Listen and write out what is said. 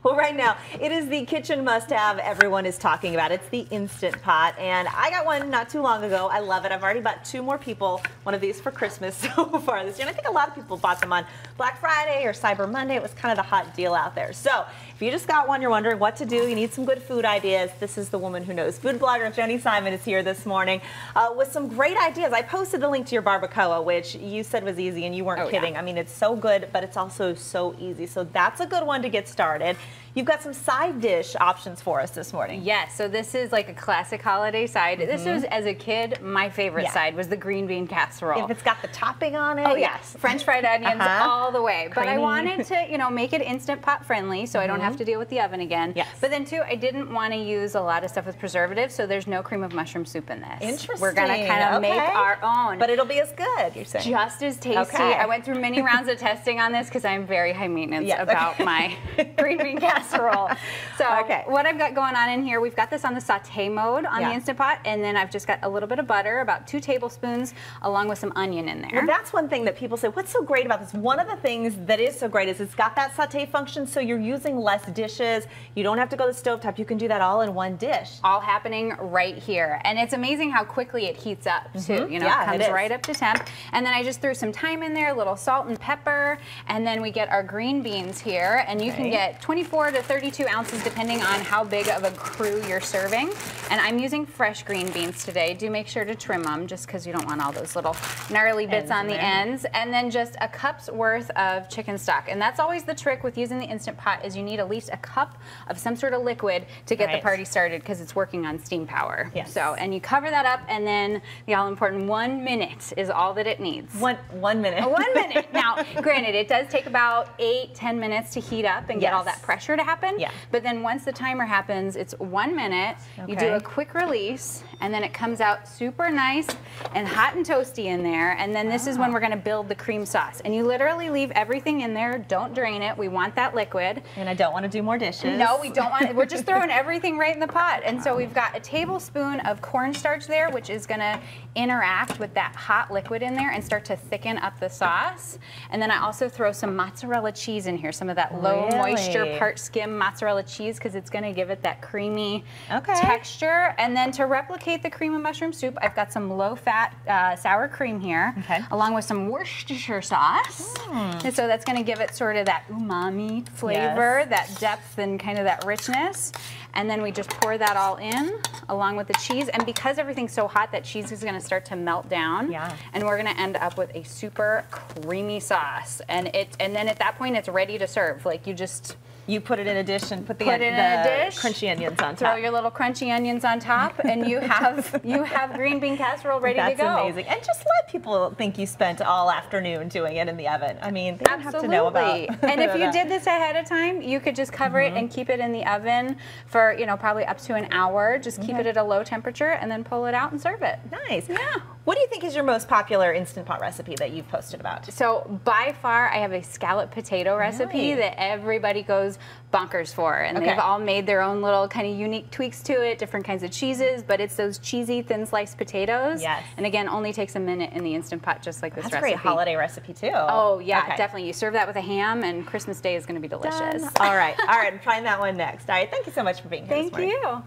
Well, right now, it is the kitchen must-have everyone is talking about. It's the Instant Pot, and I got one not too long ago. I love it. I've already bought 2 more people one of these for Christmas so far this year, and I think a lot of people bought them on Black Friday or Cyber Monday. It was kind of the hot deal out there. So if you just got one, you're wondering what to do, you need some good food ideas, this is the woman who knows. Food blogger Joanie Simon is here this morning with some great ideas. I posted the link to your barbacoa, which you said was easy, and you weren't kidding. Yeah. I mean, it's so good, but it's also so easy. So that's a good one to get started. You've got some side dish options for us this morning. Yes, so this is like a classic holiday side. This was, as a kid, my favorite side was the green bean casserole. If it's got the topping on it. Oh yes, French fried onions all the way. But I wanted to, you know, make it Instant Pot friendly, so I don't have to deal with the oven again. Yes. But then too, I didn't want to use a lot of stuff with preservatives, so there's no cream of mushroom soup in this. Interesting. We're gonna kind of make our own. But it'll be as good, you're saying. Just as tasty. I went through many rounds of testing on this because I'm very high maintenance about my green bean casserole. So what I've got going on in here, we've got this on the saute mode on the Instant Pot, and then I've just got a little bit of butter, about 2 tablespoons, along with some onion in there. Well, that's one thing that people say, what's so great about this? One of the things that is so great is it's got that saute function, so you're using less dishes. You don't have to go to the stovetop. You can do that all in one dish. All happening right here. And it's amazing how quickly it heats up, too. You know, it comes right up to temp. And then I just threw some thyme in there, a little salt and pepper, and then we get our green beans here, and you can get 24 to 32 ounces depending on how big of a crew you're serving. And I'm using fresh green beans today. Do make sure to trim them just because you don't want all those little gnarly bits on the ends. And then just a cup's worth of chicken stock. And that's always the trick with using the Instant Pot is you need at least a cup of some sort of liquid to get the party started because it's working on steam power. So, and you cover that up, and then the all-important 1 minute is all that it needs. One minute. 1 minute. Now, granted, it does take about 8-10 minutes to heat up and get all that pressure to happen. But then once the timer happens, it's 1 minute. You do a quick release, and then it comes out super nice and hot and toasty in there. And then this is when we're going to build the cream sauce. And you literally leave everything in there. Don't drain it. We want that liquid. And I don't want to do more dishes. No, we don't want it. We're just throwing everything right in the pot. And so we've got a tablespoon of cornstarch there, which is going to interact with that hot liquid in there and start to thicken up the sauce. And then I also throw some mozzarella cheese in here, some of that low moisture part skim mozzarella cheese, because it's going to give it that creamy texture. And then to replicate the cream of mushroom soup, I've got some low-fat sour cream here, along with some Worcestershire sauce. And so that's going to give it sort of that umami flavor, that depth and kind of that richness. And then we just pour that all in along with the cheese. And because everything's so hot, that cheese is going to start to melt down. And we're going to end up with a super creamy sauce. And then at that point, it's ready to serve. Like you put it in a dish and put the crunchy onions on top. Throw your little crunchy onions on top, and you have green bean casserole ready to go. That's amazing. And just let people think you spent all afternoon doing it in the oven. I mean, they don't have to know about. And if you did this ahead of time, you could just cover it and keep it in the oven for, you know, probably up to an hour. Just keep it at a low temperature and then pull it out and serve it. Nice. Yeah. What do you think is your most popular Instant Pot recipe that you've posted about? So by far, I have a scallop potato recipe that everybody goes bonkers for, and they've all made their own little kind of unique tweaks to it, different kinds of cheeses, but it's those cheesy thin sliced potatoes. And again, only takes a minute in the Instant Pot, just like this recipe. That's a great holiday recipe too. Oh yeah, definitely. You serve that with a ham, and Christmas Day is going to be delicious. All right, I'm trying that one next. All right, thank you so much for being here this morning. Thank you.